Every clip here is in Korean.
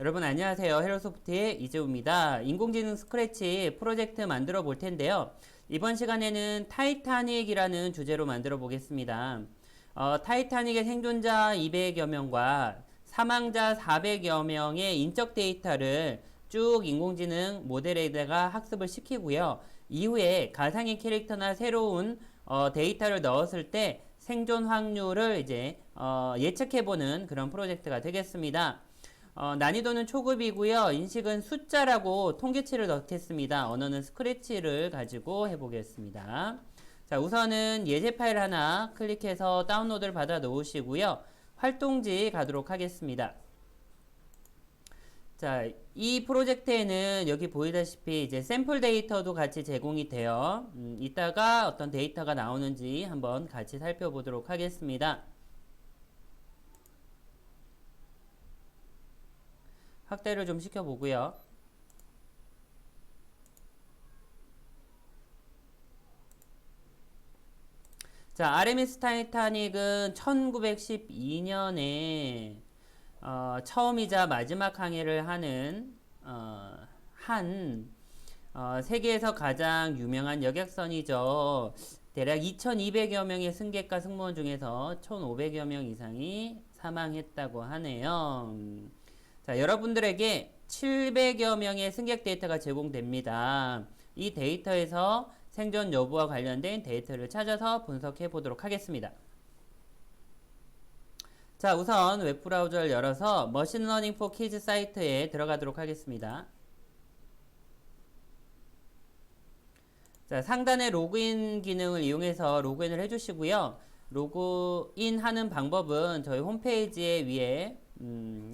여러분 안녕하세요. 헬로소프트의 이재우입니다. 인공지능 스크래치 프로젝트 만들어 볼 텐데요. 이번 시간에는 타이타닉이라는 주제로 만들어 보겠습니다. 타이타닉의 생존자 200여 명과 사망자 400여 명의 인적 데이터를 쭉 인공지능 모델에다가 학습을 시키고요. 이후에 가상의 캐릭터나 새로운 데이터를 넣었을 때 생존 확률을 이제 예측해보는 그런 프로젝트가 되겠습니다. 난이도는 초급이고요. 인식은 숫자라고 통계치를 넣겠습니다. 언어는 스크래치를 가지고 해보겠습니다. 자, 우선은 예제 파일 하나 클릭해서 다운로드를 받아 놓으시고요. 활동지 가도록 하겠습니다. 자, 이 프로젝트에는 여기 보이다시피 이제 샘플 데이터도 같이 제공이 돼요. 이따가 어떤 데이터가 나오는지 한번 같이 살펴보도록 하겠습니다. 확대를 좀 시켜보고요. 자, RMS 타이타닉은 1912년에 처음이자 마지막 항해를 하는 세계에서 가장 유명한 여객선이죠. 대략 2200여 명의 승객과 승무원 중에서 1500여 명 이상이 사망했다고 하네요. 자, 여러분들에게 700여 명의 승객 데이터가 제공됩니다. 이 데이터에서 생존 여부와 관련된 데이터를 찾아서 분석해 보도록 하겠습니다. 자, 우선 웹브라우저를 열어서 머신러닝 포 키즈 사이트에 들어가도록 하겠습니다. 자, 상단의 로그인 기능을 이용해서 로그인을 해주시고요. 로그인 하는 방법은 저희 홈페이지에 위에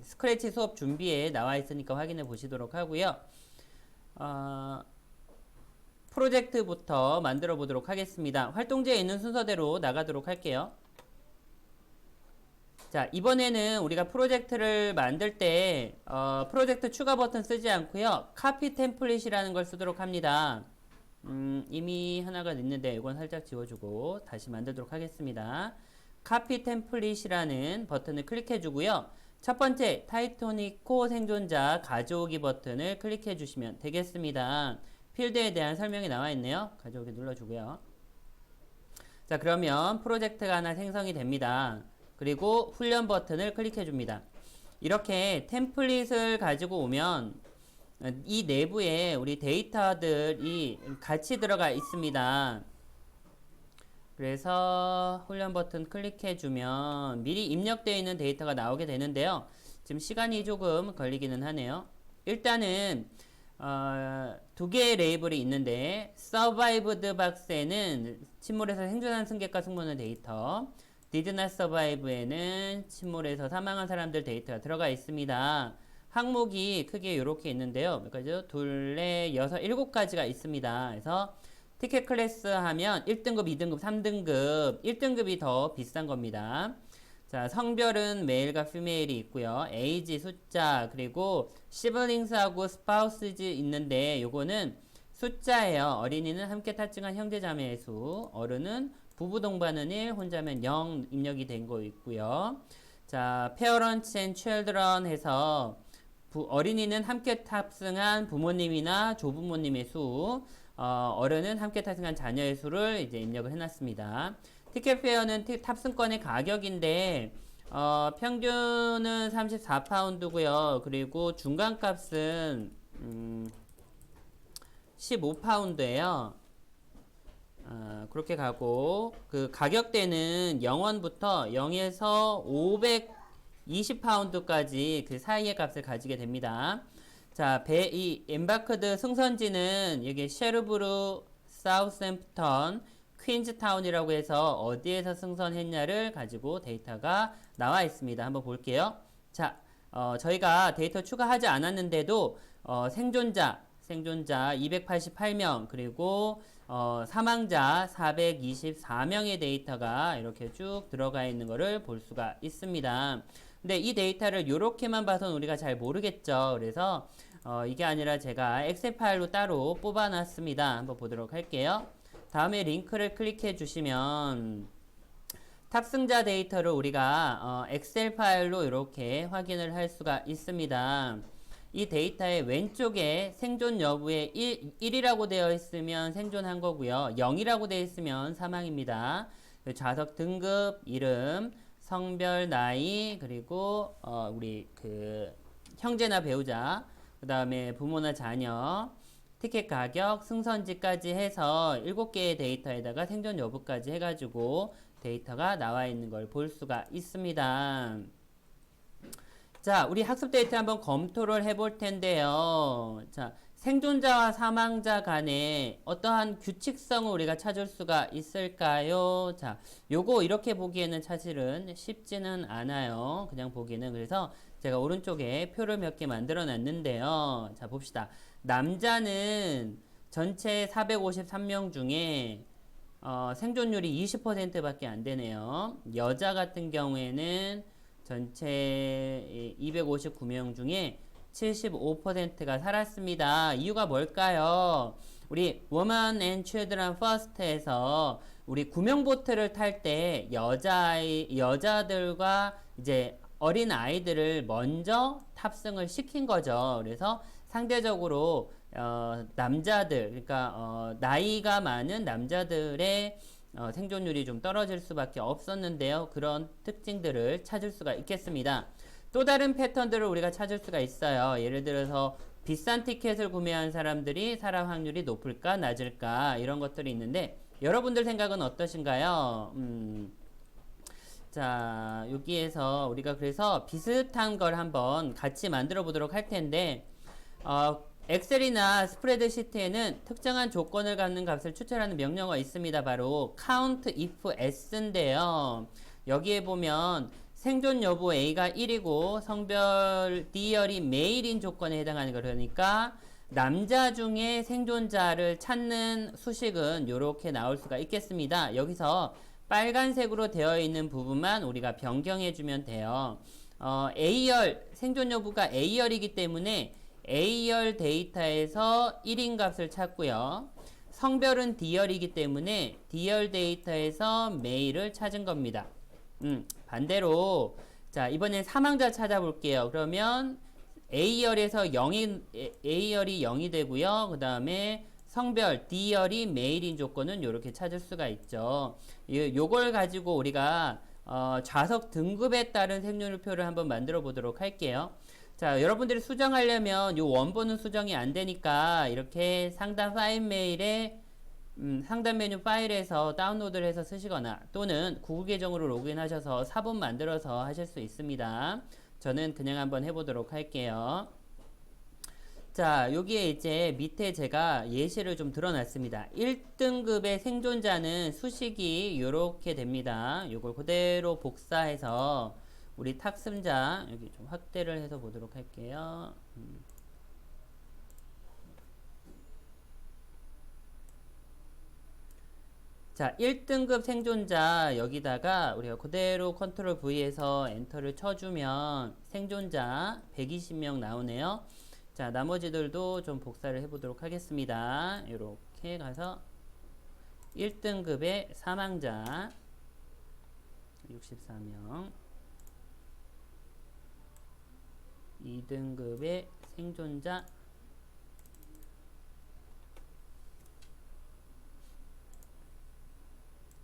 스크래치 수업 준비에 나와 있으니까 확인해 보시도록 하고요. 프로젝트부터 만들어 보도록 하겠습니다. 활동지에 있는 순서대로 나가도록 할게요. 자, 이번에는 우리가 프로젝트를 만들 때 프로젝트 추가 버튼 쓰지 않고요. 카피 템플릿이라는 걸 쓰도록 합니다. 이미 하나가 있는데 이건 살짝 지워주고 다시 만들도록 하겠습니다. 카피 템플릿이라는 버튼을 클릭해 주고요. 첫 번째 타이타닉 코 생존자 가져오기 버튼을 클릭해 주시면 되겠습니다. 필드에 대한 설명이 나와 있네요. 가져오기 눌러주고요. 자, 그러면 프로젝트가 하나 생성이 됩니다. 그리고 훈련 버튼을 클릭해 줍니다. 이렇게 템플릿을 가지고 오면 이 내부에 우리 데이터들이 같이 들어가 있습니다. 그래서 훈련 버튼 클릭해 주면 미리 입력되어 있는 데이터가 나오게 되는데요. 지금 시간이 조금 걸리기는 하네요. 일단은 두 개의 레이블이 있는데 Survived 박스에는 침몰에서 생존한 승객과 승무원의 데이터, Did not survive에는 침몰에서 사망한 사람들 데이터가 들어가 있습니다. 항목이 크게 이렇게 있는데요. 몇 가지죠? 둘, 넷, 여섯, 일곱 가지가 있습니다. 그래서 티켓 클래스 하면 1등급, 2등급, 3등급, 1등급이 더 비싼 겁니다. 자, 성별은 메일과 피메일이 있고요. 에이지, 숫자, 그리고 시블링스하고 스파우스즈 있는데 요거는 숫자예요. 어린이는 함께 탑승한 형제자매의 수, 어른은 부부 동반은 1, 혼자면 0 입력이 된 거 있고요. 자, parents and children 해서 어린이는 함께 탑승한 부모님이나 조부모님의 수, 어른은 함께 탑승한 자녀의 수를 이제 입력을 해놨습니다. 티켓 페어는 탑승권의 가격인데, 평균은 34파운드고요. 그리고 중간값은 15파운드예요. 그렇게 가고 그 가격대는 0원부터 0에서 520파운드까지 그 사이의 값을 가지게 됩니다. 자, 이 엠바크드 승선지는 여기 셰르브르, 사우샘프턴, 퀸즈타운이라고 해서 어디에서 승선했냐를 가지고 데이터가 나와 있습니다. 한번 볼게요. 자, 저희가 데이터 추가하지 않았는데도 생존자 288명, 그리고 사망자 424명의 데이터가 이렇게 쭉 들어가 있는 것을 볼 수가 있습니다. 근데 이 데이터를 이렇게만 봐서는 우리가 잘 모르겠죠. 그래서 이게 아니라 제가 엑셀 파일로 따로 뽑아놨습니다. 한번 보도록 할게요. 다음에 링크를 클릭해 주시면 탑승자 데이터를 우리가 엑셀 파일로 이렇게 확인을 할 수가 있습니다. 이 데이터의 왼쪽에 생존 여부에 1이라고 되어 있으면 생존한 거고요. 0이라고 되어 있으면 사망입니다. 좌석 등급, 이름, 성별, 나이, 그리고 우리 그 형제나 배우자, 그 다음에 부모나 자녀, 티켓 가격, 승선지까지 해서 7개의 데이터에다가 생존 여부까지 해가지고 데이터가 나와 있는 걸 볼 수가 있습니다. 자, 우리 학습 데이터 한번 검토를 해볼 텐데요. 자, 생존자와 사망자 간에 어떠한 규칙성을 우리가 찾을 수가 있을까요? 자, 요거 이렇게 보기에는 사실은 쉽지는 않아요. 그냥 보기는. 그래서 제가 오른쪽에 표를 몇 개 만들어 놨는데요. 자, 봅시다. 남자는 전체 453명 중에 생존율이 20%밖에 안 되네요. 여자 같은 경우에는 전체 259명 중에 75%가 살았습니다. 이유가 뭘까요? 우리 Women and Children First에서 우리 구명보트를 탈 때 여자들과 이제 어린 아이들을 먼저 탑승을 시킨 거죠. 그래서 상대적으로 남자들, 그러니까 나이가 많은 남자들의 생존율이 좀 떨어질 수밖에 없었는데요. 그런 특징들을 찾을 수가 있겠습니다. 또 다른 패턴들을 우리가 찾을 수가 있어요. 예를 들어서 비싼 티켓을 구매한 사람들이 살아 확률이 높을까 낮을까 이런 것들이 있는데 여러분들 생각은 어떠신가요? 자, 여기에서 우리가 그래서 비슷한 걸 한번 같이 만들어 보도록 할 텐데 엑셀이나 스프레드시트에는 특정한 조건을 갖는 값을 추출하는 명령어가 있습니다. 바로 count if s인데요. 여기에 보면 생존 여부 A가 1이고 성별 D열이 메일인 조건에 해당하는 거 그러니까 남자 중에 생존자를 찾는 수식은 이렇게 나올 수가 있겠습니다. 여기서 빨간색으로 되어 있는 부분만 우리가 변경해 주면 돼요. A열, 생존 여부가 A열이기 때문에 A열 데이터에서 1인 값을 찾고요. 성별은 D열이기 때문에 D열 데이터에서 메일을 찾은 겁니다. 반대로 자 이번엔 사망자 찾아볼게요. 그러면 A열에서 A열이 0이 되고요. 그 다음에 성별 D열이 메일인 조건은 이렇게 찾을 수가 있죠. 요걸 가지고 우리가 좌석 등급에 따른 생존율표를 한번 만들어 보도록 할게요. 자, 여러분들이 수정하려면 요 원본은 수정이 안 되니까 이렇게 상단 파일 메일에 상단 메뉴 파일에서 다운로드를 해서 쓰시거나 또는 구글 계정으로 로그인하셔서 사본 만들어서 하실 수 있습니다. 저는 그냥 한번 해보도록 할게요. 자, 여기에 이제 밑에 제가 예시를 좀 드러놨습니다. 1등급의 생존자는 수식이 이렇게 됩니다. 요걸 그대로 복사해서 우리 탑승자 여기 좀 확대를 해서 보도록 할게요. 자, 1등급 생존자 여기다가 우리가 그대로 컨트롤 V에서 엔터를 쳐주면 생존자 120명 나오네요. 자, 나머지들도 좀 복사를 해보도록 하겠습니다. 이렇게 가서 1등급의 사망자 64명 2등급의 생존자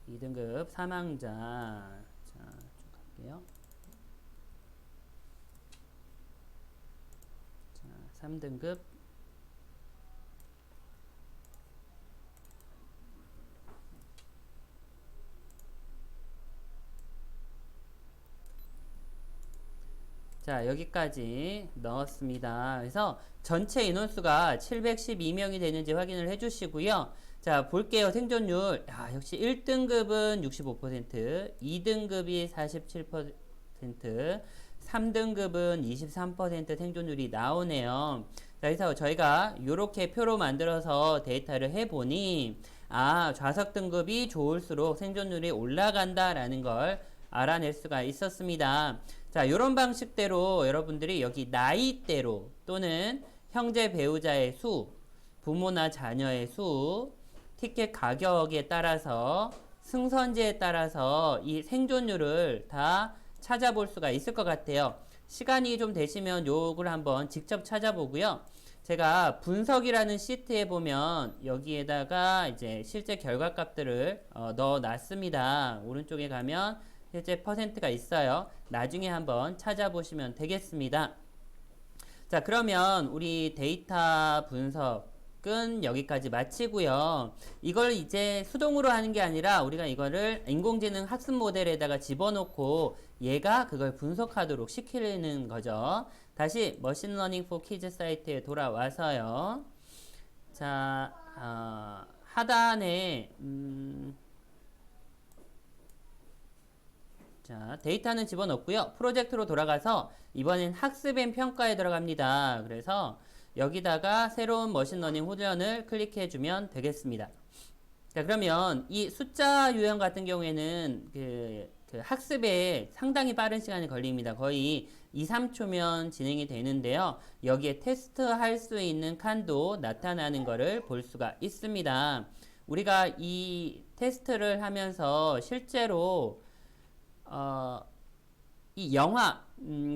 2등급 사망자 자, 쭉 갈게요. 자, 3등급 자, 여기까지 넣었습니다. 그래서 전체 인원수가 712명이 되는지 확인을 해주시고요. 자, 볼게요. 생존율. 야, 역시 1등급은 65%, 2등급이 47%, 3등급은 23% 생존율이 나오네요. 자, 그래서 저희가 이렇게 표로 만들어서 데이터를 해보니, 좌석 등급이 좋을수록 생존율이 올라간다라는 걸 알아낼 수가 있었습니다. 자, 이런 방식대로 여러분들이 여기 나이대로 또는 형제 배우자의 수, 부모나 자녀의 수, 티켓 가격에 따라서 승선지에 따라서 이 생존율을 다 찾아볼 수가 있을 것 같아요. 시간이 좀 되시면 요걸 한번 직접 찾아보고요. 제가 분석이라는 시트에 보면 여기에다가 이제 실제 결과값들을 넣어 놨습니다. 오른쪽에 가면 실제 퍼센트가 있어요. 나중에 한번 찾아보시면 되겠습니다. 자, 그러면 우리 데이터 분석은 여기까지 마치고요. 이걸 이제 수동으로 하는 게 아니라 우리가 이거를 인공지능 학습 모델에다가 집어넣고 얘가 그걸 분석하도록 시키는 거죠. 다시 머신러닝 포 키즈 사이트에 돌아와서요. 자, 하단에 자, 데이터는 집어넣고요. 프로젝트로 돌아가서 이번엔 학습 앤 평가에 들어갑니다. 그래서 여기다가 새로운 머신러닝 훈련을 클릭해주면 되겠습니다. 자, 그러면 이 숫자 유형 같은 경우에는 그 학습에 상당히 빠른 시간이 걸립니다. 거의 2, 3초면 진행이 되는데요. 여기에 테스트할 수 있는 칸도 나타나는 것을 볼 수가 있습니다. 우리가 이 테스트를 하면서 실제로 이 영화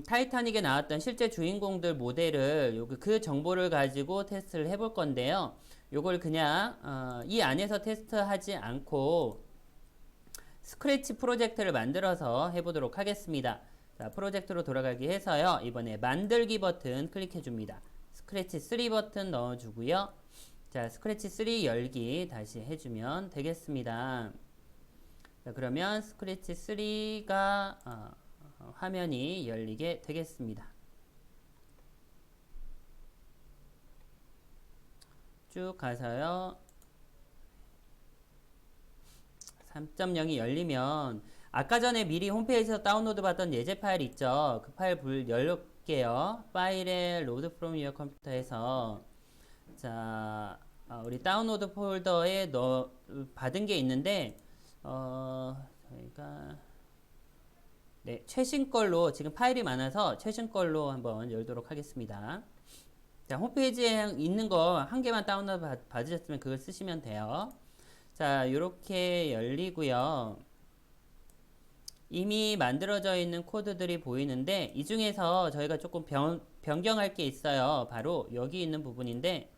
타이타닉에 나왔던 실제 주인공들 모델을 그 정보를 가지고 테스트를 해볼 건데요. 요걸 그냥 이 안에서 테스트하지 않고 스크래치 프로젝트를 만들어서 해보도록 하겠습니다. 자, 프로젝트로 돌아가기 해서요. 이번에 만들기 버튼 클릭해 줍니다. 스크래치 3 버튼 넣어주고요. 자, 스크래치 3 열기 다시 해주면 되겠습니다. 자, 그러면 스크래치 3가 화면이 열리게 되겠습니다. 쭉 가서요. 3.0이 열리면 아까 전에 미리 홈페이지에서 다운로드 받던 예제 파일 있죠. 그 파일 열게요. 파일에 로드 프롬 유어 컴퓨터에서 자, 우리 다운로드 폴더에 받은 게 있는데 저희가 네, 최신 걸로 지금 파일이 많아서 최신 걸로 한번 열도록 하겠습니다. 자, 홈페이지에 있는 거 한 개만 다운로드 받으셨으면 그걸 쓰시면 돼요. 자, 이렇게 열리고요. 이미 만들어져 있는 코드들이 보이는데 이 중에서 저희가 조금 변경할 게 있어요. 바로 여기 있는 부분인데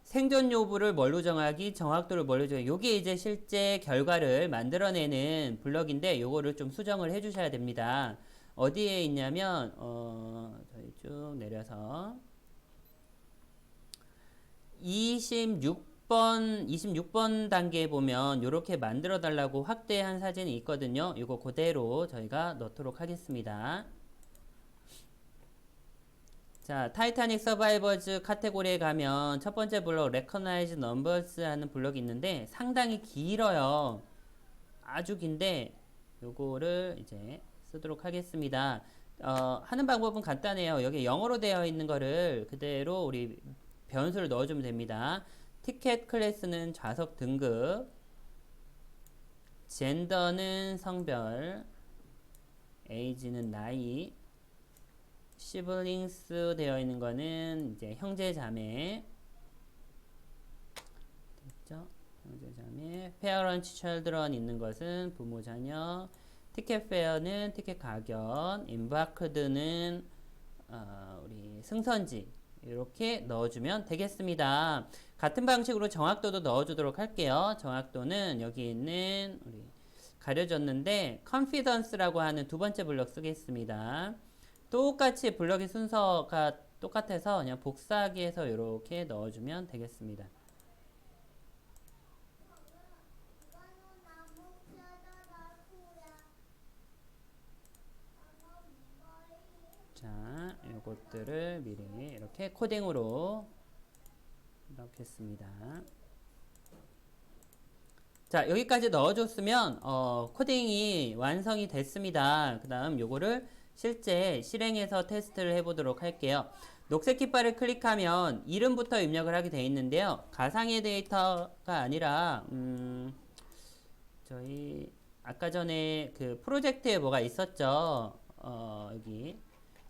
생존 여부를 뭘로 정하기, 정확도를 뭘로 정하기. 요게 이제 실제 결과를 만들어내는 블럭인데 요거를 좀 수정을 해 주셔야 됩니다. 어디에 있냐면 저희 쭉 내려서 26번 단계에 보면 이렇게 만들어 달라고 확대한 사진이 있거든요. 이거 그대로 저희가 넣도록 하겠습니다. 자, 타이타닉 서바이버즈 카테고리에 가면 첫 번째 블록 Recognize Numbers 하는 블록이 있는데 상당히 길어요. 아주 긴데 요거를 이제 쓰도록 하겠습니다. 하는 방법은 간단해요. 여기 영어로 되어 있는 거를 그대로 우리 변수를 넣어주면 됩니다. 티켓 클래스는 좌석 등급, 젠더는 성별, 에이지는 나이, 시블링스 되어 있는 거는 이제 형제 자매, 됐죠? 형제 자매, 페어런치 찰드런 있는 것은 부모 자녀, 티켓 페어는 티켓 가격, 임바크드는 우리 승선지 이렇게 넣어주면 되겠습니다. 같은 방식으로 정확도도 넣어주도록 할게요. 정확도는 여기 있는 우리 가려졌는데 confidence라고 하는 두 번째 블럭 쓰겠습니다. 똑같이 블럭의 순서가 똑같아서 그냥 복사하기해서 이렇게 넣어주면 되겠습니다. 자, 이것들을 미리 이렇게 코딩으로 넣겠습니다. 자, 여기까지 넣어줬으면 코딩이 완성이 됐습니다. 그 다음 요거를 실제 실행해서 테스트를 해보도록 할게요. 녹색 깃발을 클릭하면 이름부터 입력을 하게 되어 있는데요. 가상의 데이터가 아니라 저희 아까 전에 그 프로젝트에 뭐가 있었죠. 여기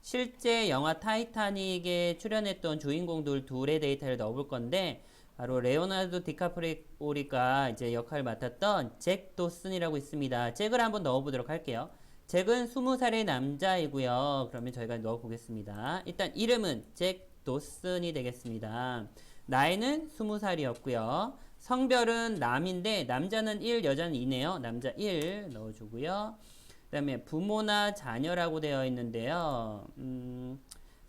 실제 영화 타이타닉에 출연했던 주인공들 둘의 데이터를 넣어볼 건데 바로 레오나르도 디카프리오가 이제 역할을 맡았던 잭 도슨이라고 있습니다. 잭을 한번 넣어보도록 할게요. 잭은 20살의 남자이고요. 그러면 저희가 넣어보겠습니다. 일단 이름은 잭 도슨이 되겠습니다. 나이는 20살이었고요. 성별은 남인데 남자는 1, 여자는 2네요. 남자 1 넣어주고요. 그 다음에 부모나 자녀라고 되어 있는데요.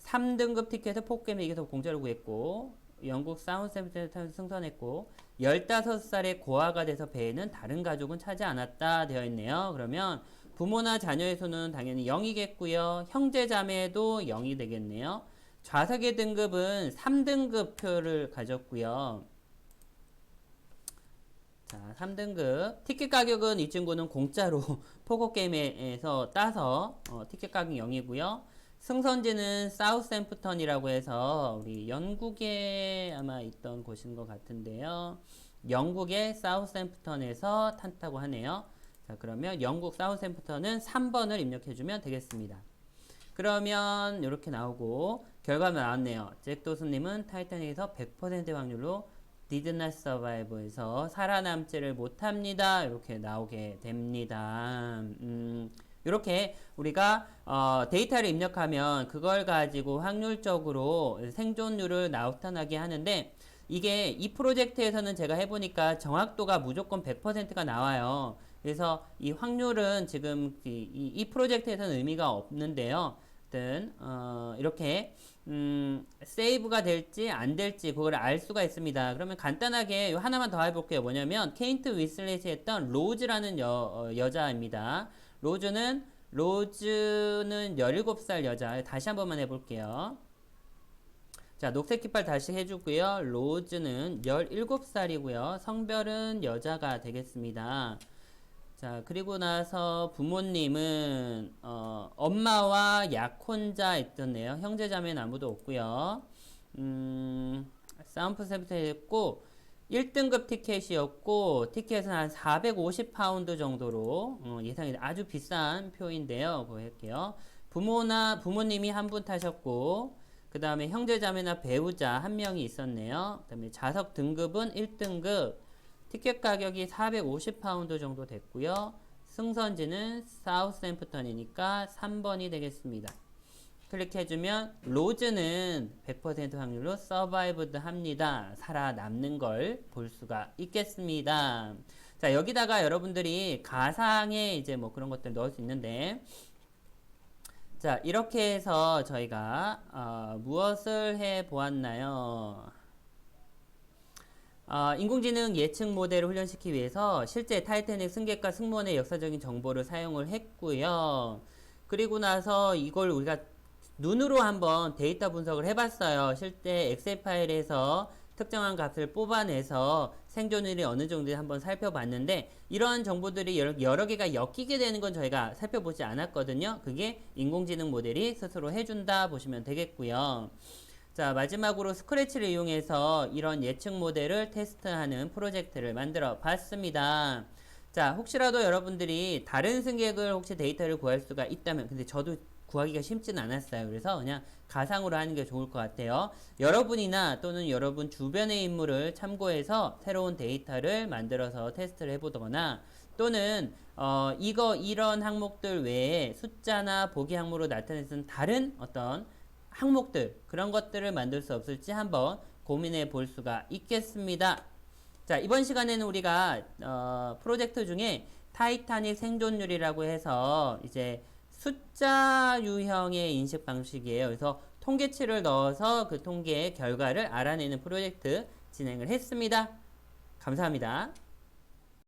3등급 티켓을 폭게임에게서 공짜로 구했고 영국 사운드샘프턴에서 승선했고 15살에 고아가 돼서 배에는 다른 가족은 차지 않았다 되어 있네요. 그러면 부모나 자녀의 수는 당연히 0이겠고요. 형제 자매도 0이 되겠네요. 좌석의 등급은 3등급 표를 가졌고요. 자, 3등급. 티켓 가격은 이 친구는 공짜로 포커게임에서 따서 티켓 가격 0이고요. 승선지는 사우샘프턴이라고 해서 우리 영국에 아마 있던 곳인 것 같은데요. 영국의 사우샘프턴에서 탄다고 하네요. 자, 그러면 영국 사우샘프턴은 3번을 입력해주면 되겠습니다. 그러면 이렇게 나오고 결과가 나왔네요. 잭 도슨님은 타이타닉에서 100%의 확률로 did not survive에서 살아남지를 못합니다. 이렇게 나오게 됩니다. 이렇게 우리가 데이터를 입력하면 그걸 가지고 확률적으로 생존율을 나타나게 하는데 이게 이 프로젝트에서는 제가 해보니까 정확도가 무조건 100%가 나와요. 그래서 이 확률은 지금 이 프로젝트에서는 의미가 없는데요. 이렇게 세이브가 될지 안 될지 그걸 알 수가 있습니다. 그러면 간단하게 하나만 더 해볼게요. 뭐냐면 케인트 위슬렛이 했던 로즈라는 여자입니다. 로즈는 17살 여자. 다시 한 번만 해볼게요. 자, 녹색 깃발 다시 해주고요. 로즈는 17살이고요. 성별은 여자가 되겠습니다. 자, 그리고 나서 부모님은 엄마와 약혼자 있었네요. 형제자매는 아무도 없고요. 사운드샘프턴에 했고 1등급 티켓이었고 티켓은 한 450파운드 정도로 예상이 아주 비싼 표인데요. 그거 할게요. 부모님이 한 분 타셨고 그 다음에 형제자매나 배우자 한 명이 있었네요. 그 다음에 좌석 등급은 1등급 티켓 가격이 450파운드 정도 됐고요. 승선지는 사우샘프턴이니까 3번이 되겠습니다. 클릭해주면 로즈는 100% 확률로 survived 합니다. 살아남는 걸 볼 수가 있겠습니다. 자, 여기다가 여러분들이 가상의 이제 뭐 그런 것들 넣을 수 있는데 자, 이렇게 해서 저희가 무엇을 해 보았나요? 인공지능 예측 모델을 훈련시키기 위해서 실제 타이타닉 승객과 승무원의 역사적인 정보를 사용을 했고요. 그리고 나서 이걸 우리가 눈으로 한번 데이터 분석을 해봤어요. 실제 엑셀 파일에서 특정한 값을 뽑아내서 생존율이 어느 정도 한번 살펴봤는데 이러한 정보들이 여러 개가 엮이게 되는 건 저희가 살펴보지 않았거든요. 그게 인공지능 모델이 스스로 해준다 보시면 되겠고요. 자, 마지막으로 스크래치를 이용해서 이런 예측 모델을 테스트하는 프로젝트를 만들어 봤습니다. 자, 혹시라도 여러분들이 다른 승객을 혹시 데이터를 구할 수가 있다면, 근데 저도 구하기가 쉽진 않았어요. 그래서 그냥 가상으로 하는 게 좋을 것 같아요. 여러분이나 또는 여러분 주변의 인물을 참고해서 새로운 데이터를 만들어서 테스트를 해보거나 또는 이런 항목들 외에 숫자나 보기 항목으로 나타내는 다른 어떤 항목들 그런 것들을 만들 수 없을지 한번 고민해 볼 수가 있겠습니다. 자, 이번 시간에는 우리가 프로젝트 중에 타이타닉 생존율이라고 해서 이제 숫자 유형의 인식 방식이에요. 그래서 통계치를 넣어서 그 통계의 결과를 알아내는 프로젝트 진행을 했습니다. 감사합니다.